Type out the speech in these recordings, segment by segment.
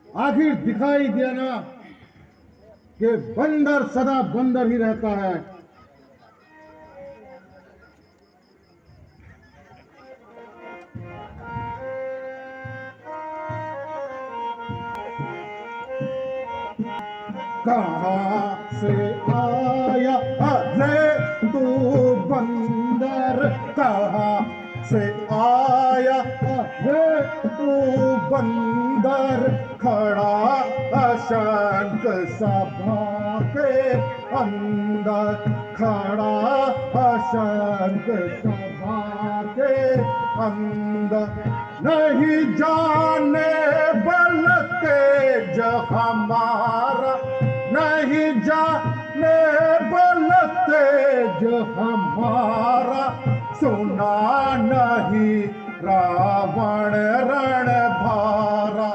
आखिर दिखाई दिया ना कि बंदर सदा बंदर ही रहता है। कहाँ से आया रे तू बंदर, कहाँ से आया रे तू बंदर, खड़ा शंख सभा के अंदर, खड़ा शंख सभा के अंदर, नहीं जाने बल तेज हमारा, नहीं जाने बल तेज हमारा, सुना नहीं रावण रण भारा,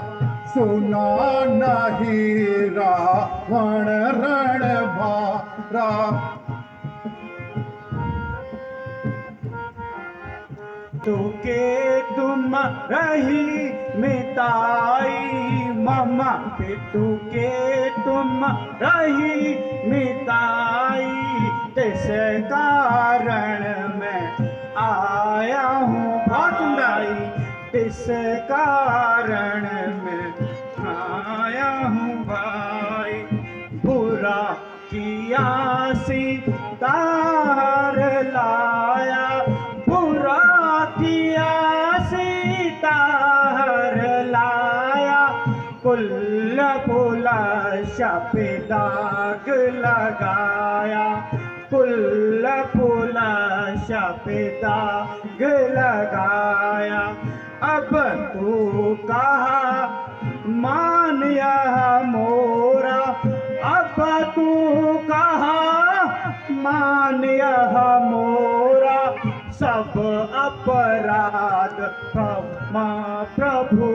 सुना नहीं रावण रण भारा। तुके तुम रही मिताई ममा के, तुके तुम रही मिताई, तिस कारण मैं आया हूँ भाई, तिस कारण मैं आया हूँ भाई। बुरा किया सीता हर लाया, बुरा किया सीता हर लाया, कुल शप दाग लगाया, कुल शप दाग लगाया। अब तू कहा मान यह मोरा, अब तू कहा मान यह मोरा, सब अपराध क्षमा प्रभु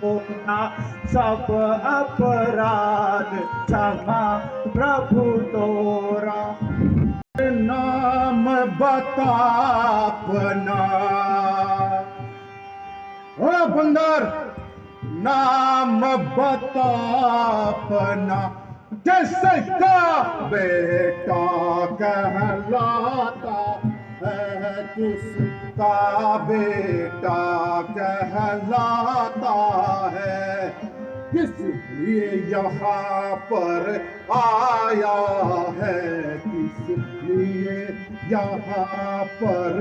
तोरा, सब अपराध क्षमा प्रभु तोरा। नाम बता अपना ओ बंदर, नाम बता अपना, किसका बेटा कहलाता है, किसका बेटा कहलाता है, किस लिए यहाँ पर आया है, किस लिए यहाँ पर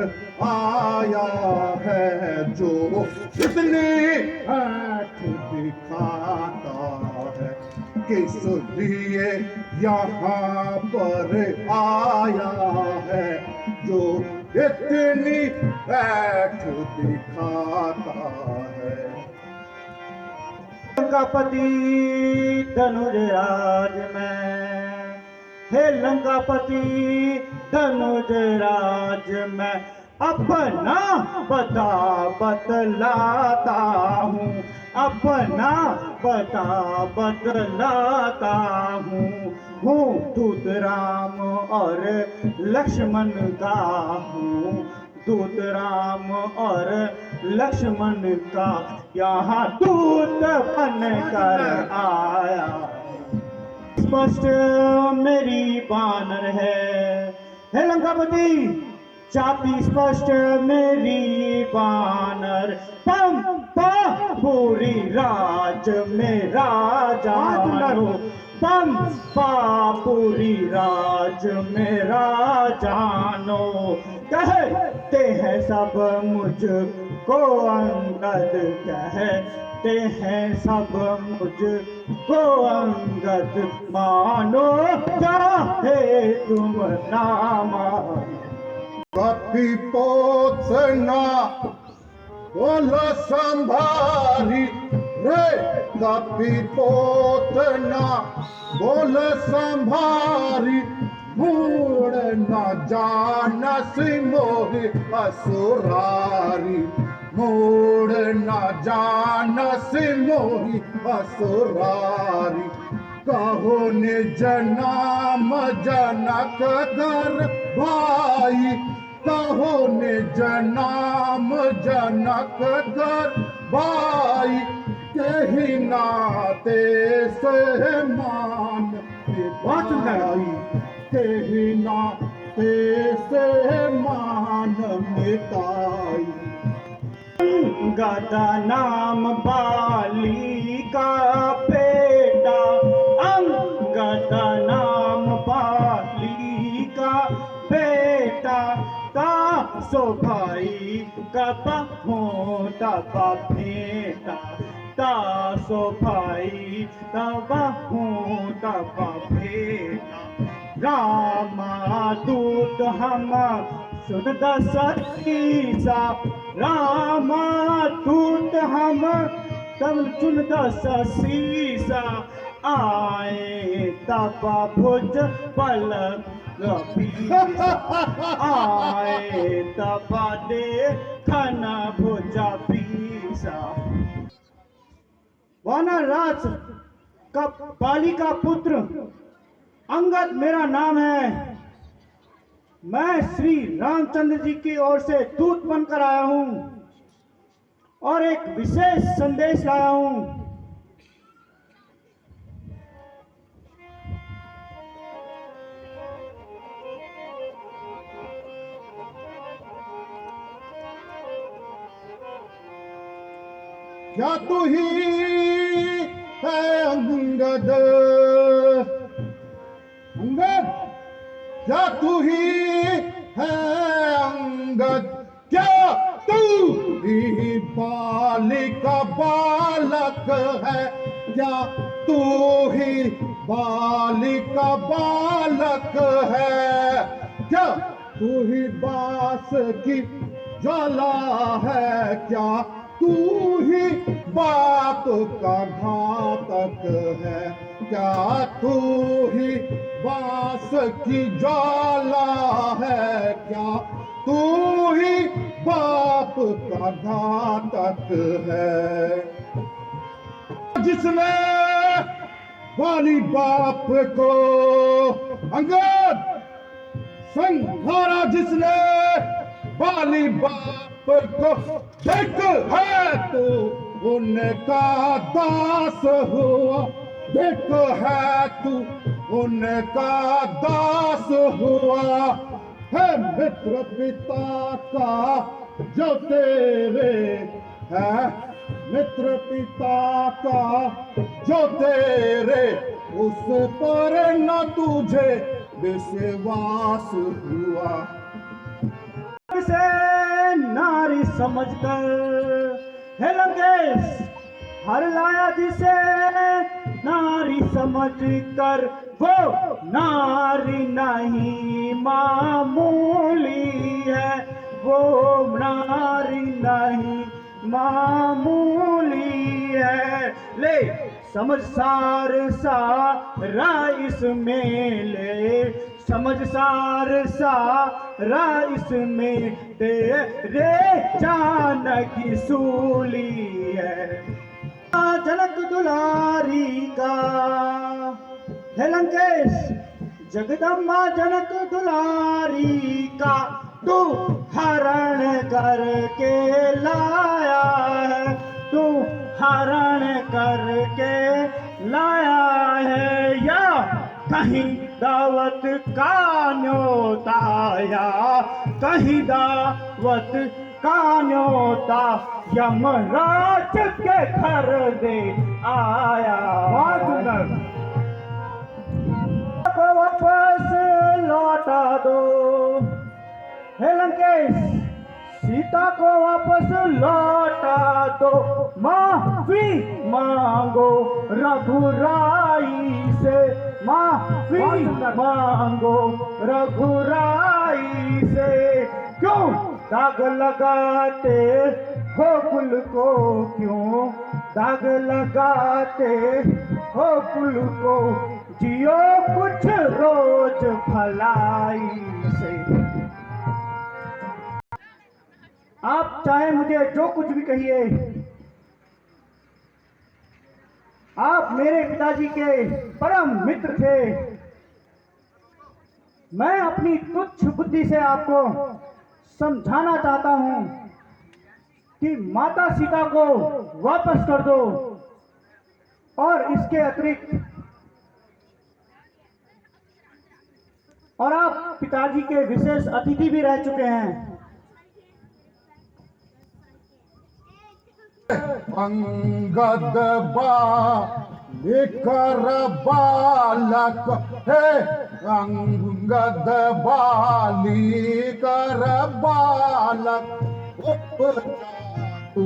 आया है, जो इतनी ऐठ दिखाता है, किस लिए यहाँ पर आया है, जो इतनी ऐठ दिखाता है। लंकापति धनुज राज में, हे लंकापति धनुज राज में, अपना बता बतलाता हूँ, अपना बता बतलाता हूँ। हूँ दूत राम और लक्ष्मण का हूँ, दूत राम और लक्ष्मण का यहाँ दूत बन कर आया। स्पष्ट मेरी बानर है लंकापति, जाति स्पष्ट मेरी बानर, पूरी राज में राजा, पूरी राज में राजानो, कहते हैं सब मुझको अंगद, कहते हैं सब मुझको अंगद, मानो चाहे तुम ना मानो। कभी पोतना बोला संभारी रे, कभी पोतना बोला संभारी, मूड न जानस मोहि असुरारी, मूड न जानस मोहि असुरारी। कहो निज नाम जनक धर भाई, कहो निज नाम जनक कर भाई कही नाते से मान भाई कही नाते से मान मिटाई। गदा नाम बाली का बेटा, अंगदा नाम बाली का बेटा, तासो भाई का होता बेटा, तासो भाई तब होता बेटा। रामा दूत हम सुन दसीसा, रामा दूत हम तब सुन दसीसा, आए तब भुज पल आए तब देखन भुजा पीसा। वानर राज का बाली का पुत्र अंगद मेरा नाम है। मैं श्री रामचंद्र जी की ओर से दूत बनकर आया हूं और एक विशेष संदेश लाया हूं। क्या तू ही है अंगद, अंगद क्या तू ही है अंगद, क्या तू ही बालिका बालक है, क्या तू ही बालिका बालक है, क्या तू ही बास की ज्वाला है, क्या तू ही बात का घातक है, क्या तू ही बास की ज्वाला है, क्या तू ही बाप का घातक है। जिसने वाली बाप को अंगद संघारा, जिसने वाली बाप को देख है तो उनका दास हुआ, देख है तू उनका दास हुआ है। मित्र पिता का जो तेरे है, मित्र पिता का जो तेरे, उस पर न तुझे विश्वास हुआ। से नारी समझकर हे लंकेश हर लाया, जिसे नारी समझकर वो नारी नहीं मामूली है, वो नारी नहीं मामूली है। ले समझ सारा इसमें ले, समझ सारा इसमें तेरे जान की सूली है। जनक दुलारी का हे लंकेश, जगदम्बा जनक दुलारी का तू हरण करके लाया है, तू हरण करके लाया है, या कहीं दावत का न्योता, या कहीं दावत का न्योता यमराज के घर दे आया। को वापस लौटा दो हे लंकेश, सीता को वापस लौटा दो, माफी मांगो रघुराई से, माफी मांगो रघुराई से। क्यों दाग लगाते हो कुल को, क्यों दाग लगाते हो कुल को, जियो कुछ रोज भलाई से। आप चाहे मुझे जो कुछ भी कहिए, आप मेरे पिताजी के परम मित्र थे। मैं अपनी तुच्छ बुद्धि से आपको समझाना चाहता हूं कि माता सीता को वापस कर दो। और इसके अतिरिक्त और आप पिताजी के विशेष अतिथि भी रह चुके हैं। अंगद बालिकर बालक हे अंगद बालिकर बालक उपजा तू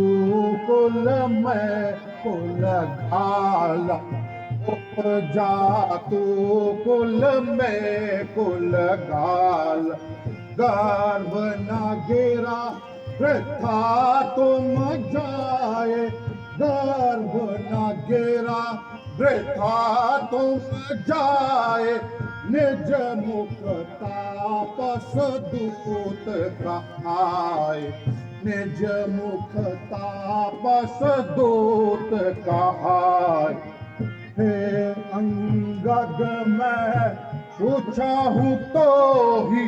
कुल में कुल घाल उपजा तू कुल में कुल घाल गर्भ न गिरा वृथा तुम जाए गर्भ न गिरा वृथा तुम जाए निज मुख तापस दूत कहाय निज मुख तापस दूत कहाय हे अंगद मैं पूछा हूँ तो ही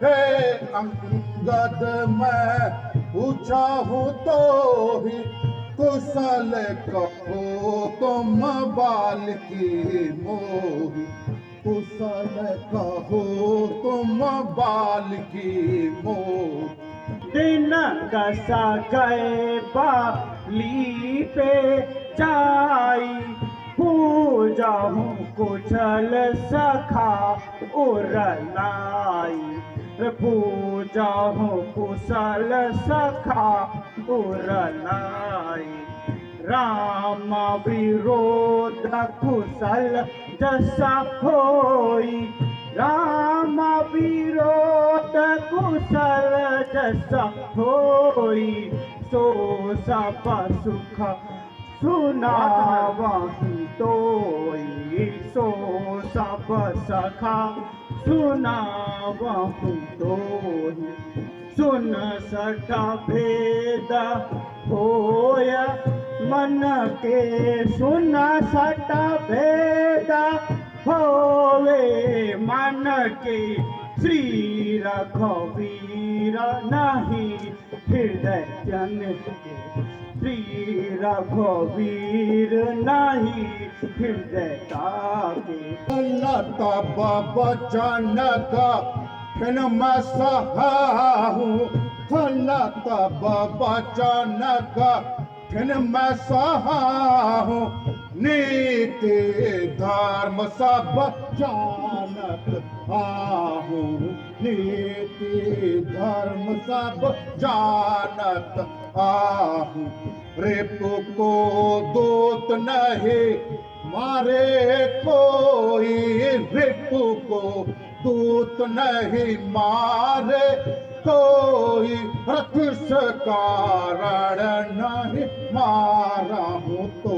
हे अंगद मैं पूछा हूँ तो ही कुशल कहो तुम बाल की मोही कुशल कहो तुम बाल की मोह दिन कसा गए बाली पे जाई पूजा हूँ कुशल सखा उरलाई पूजा हूँ कुशल सखा उरलाई राम विरोध कुशल जसा होई राम विरोध कुशल जसा होई सो सब सुख सुनावही तोई सो सब सखा सुनावही तोई सुन सटा भेद होय मन के सुन सटा भेद होवे मन के श्री रघुवीर नहीं हृदय जन के श्री रघुवीर नहीं हृदय ताके लता बचन का फिन मैं सहाहू लता बचन का फिन मैं सहाहू नीति धर्म सब जानत आहू नीति धर्म सब जानत आहू रिपु को दूत नहीं मारे कोई रिपु को दूत नहीं मारे कोई रक्षस कारण नहीं मारा हूँ तो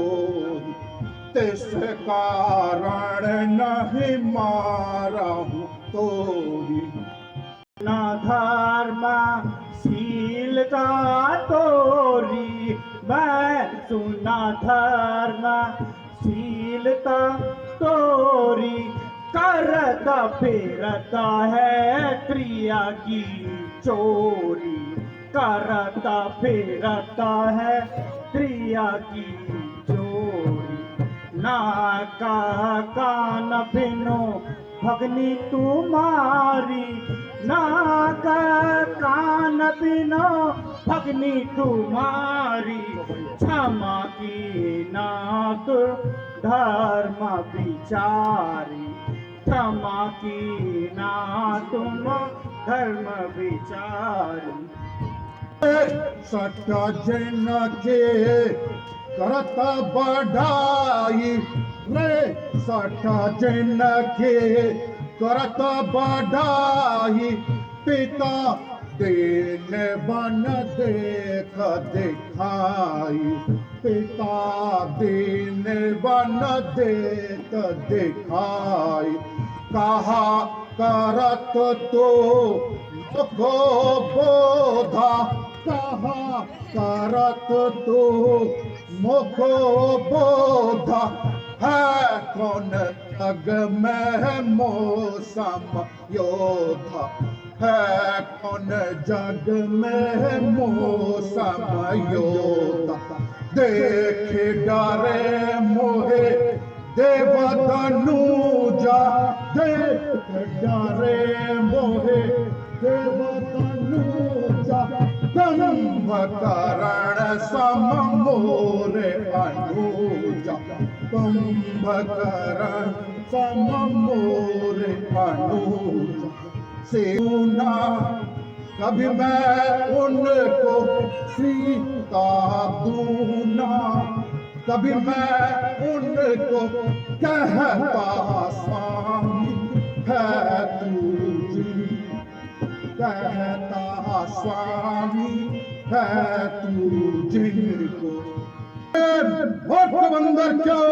तिस कारण नहीं मारा हूँ तो ना धर्म शीलता तोरी मैं सुना धर्म शीलता तोरी करता फिरता है क्रिया की चोरी करता फिरता है क्रिया की चोरी नाका कान बिनो भगनी तुम्हारी नाका कान बिनो भगनी तुम्हारी क्षमा की नाक धर्म विचारी क्षमा की ना तुम धर्म विचारी सट जन के करत बढ़ाई रे सट जन के करत बढ़ाई पिता देन बन देख दिखाई पिता दीन बन देख दिखाई कहा करत तो मुखो बोधा कहा करत तो मुखो बोधा है कौन अग में मौसम योधा है कौन जग में मौसम योता देखे डरे मोहे देवतनुजा देख डरे मोहे देवतनुजा दंभ करण सम मोरे अनुजा दंभ करण सम मोरे अनुजा सुना कभी मैं उनको सीता दूना कभी मैं उनको कहता स्वामी है तुझी कहता स्वामी है तू जिनको मूर्ख बंदर क्यों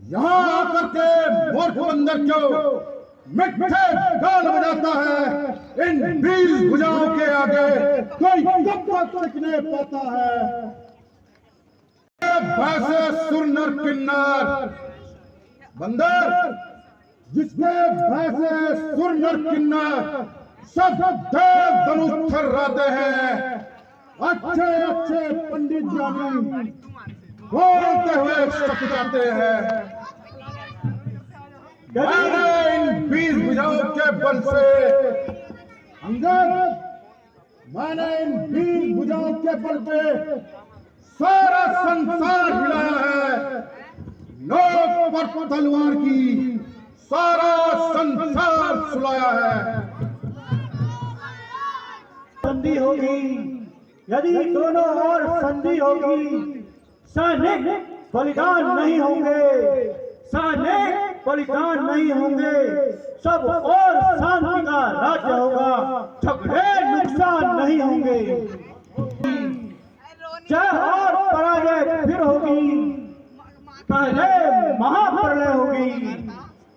यहाँ आकर के मूर्ख बंदर क्यों मिठ्ठे गाल बजाता है इन 20 भुजाओं के आगे कोई कब तक टिकने पाता है वैसे सुर नर किन्नर बंदर जिसके वैसे सुर नर किन्नर सब देव धनुष थर्राते हैं अच्छे अच्छे पंडित जानी बोलते हुए सपनाते हैं मैंने इन 20 भुजाओं के बल से अंदर मैंने इन 20 भुजाओं के बल पे सारा संसार हिलाया है नोक पर तलवार की सारा संसार सुलाया है संधि होगी यदि दोनों ओर संधि होगी सैनिक बलिदान नहीं होंगे सैनिक बलिदान नहीं होंगे सब और शांति का राज्य होगा झगड़े नुकसान नहीं होंगे जय और पराजय फिर होगी पहले महाप्रलय होगी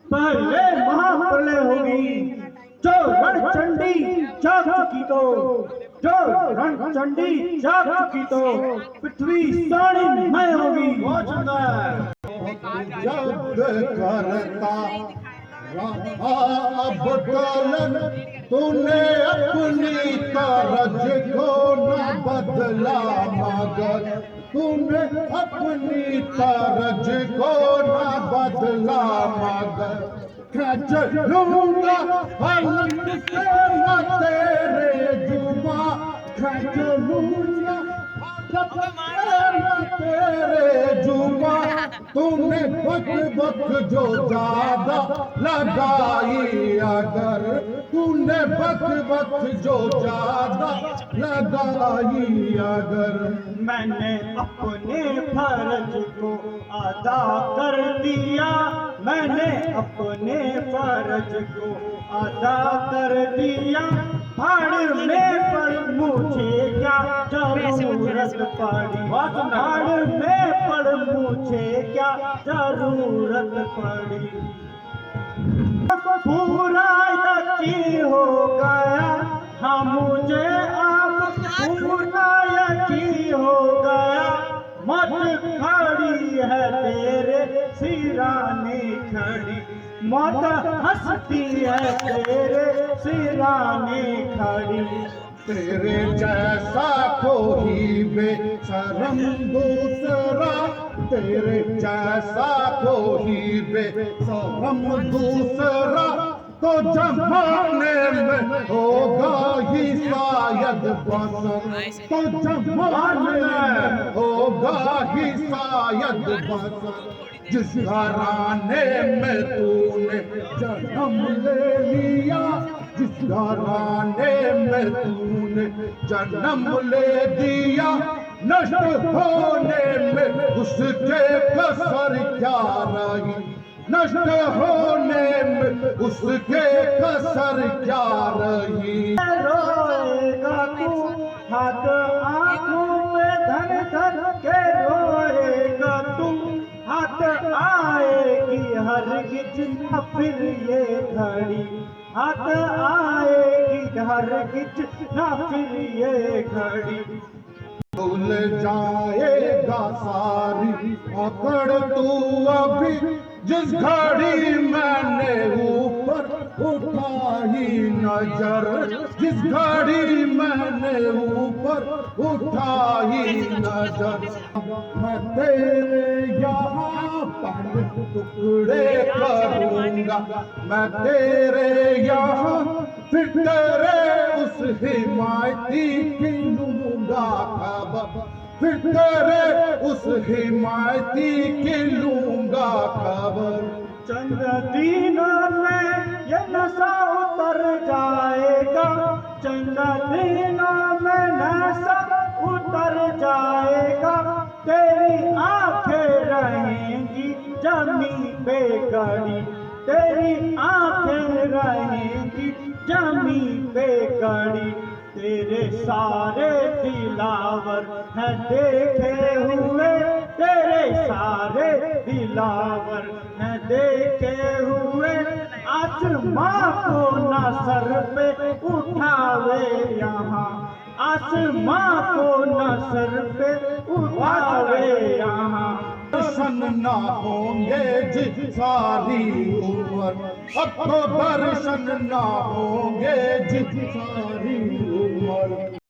पहले महाप्रलय होगी जो रणचंडी जाग चुकी तो जो रणचंडी जाग चुकी तो पृथ्वी स्वर्णमय होगी जब करता रहा अब कलन तूने अपनी तरज को न बदला मगर तूने अपनी तरज को न बदला मगर खच लूंगा हल्क से न तेरे जुबा खच लूंगा तेरे जुबा तूने वक्त वक्त जो ज्यादा लगाई अगर तूने वक्त वक्त जो ज्यादा लगाई अगर मैंने अपने फर्ज को अदा कर दिया मैंने अपने फर्ज को अदा कर दिया भाड़ में पड़ मुझे क्या जरूरत पड़ी भाड़ में पड़ मुझे क्या जरूरत पड़ी पूरा यकीन हो गया हाँ मुझे अब पूरा यकीन हो गया मत खड़ी है तेरे सिराने खड़ी मत हंसती है तेरे सिराने खड़ी तेरे जैसा कोई बेशरम दूसरा तेरे जैसा कोई बेशरम दूसरा तो जमाने में होगा ही शायद बस तो जमाने में होगा ही शायद बस जिस घराने में तूने जन्म ले लिया जिस घराने में तूने जन्म ले दिया नष्ट होने में उसके कसर क्या रही नष्ट होने में उसके कसर क्या रही रोएगा तू हाथ आंखों में धन धन के रोएगा तू हाथ आएगी हर गिज न फिर ये घड़ी हाथ आएगी हर गिज न फिर ये घड़ी भूल जाएगा सारी अकड़ तू अभी जिस घड़ी मैंने ऊपर उठाई नजर, जिस घड़ी मैंने ऊपर उठाई नजर, मैं तेरे यहाँ पर टुकड़े करूँगा, मैं तेरे यहाँ फिर तेरे उस हिमायती की लूँगा खबर, फिर तेरे उस हिमायती की लूँगा खबर। चंद दिनों में ये नशा उतर जाएगा, चंद दिनों में नशा उतर जाएगा, तेरी आंखें रहेंगी जमी पे गड़ी, तेरी आंखें रहेंगी जमी पे गड़ी, तेरे सारे दिलावर हैं देखे हुए, तेरे सारे दिलावर हैं देखे हुए, आसमां को न सर पे उठावे यहाँ, आसमां को न सर पे उठावे यहाँ। दर्शन ना होंगे जिस सारी उम्र, अब तो दर्शन ना होंगे जिस सारी उम्र।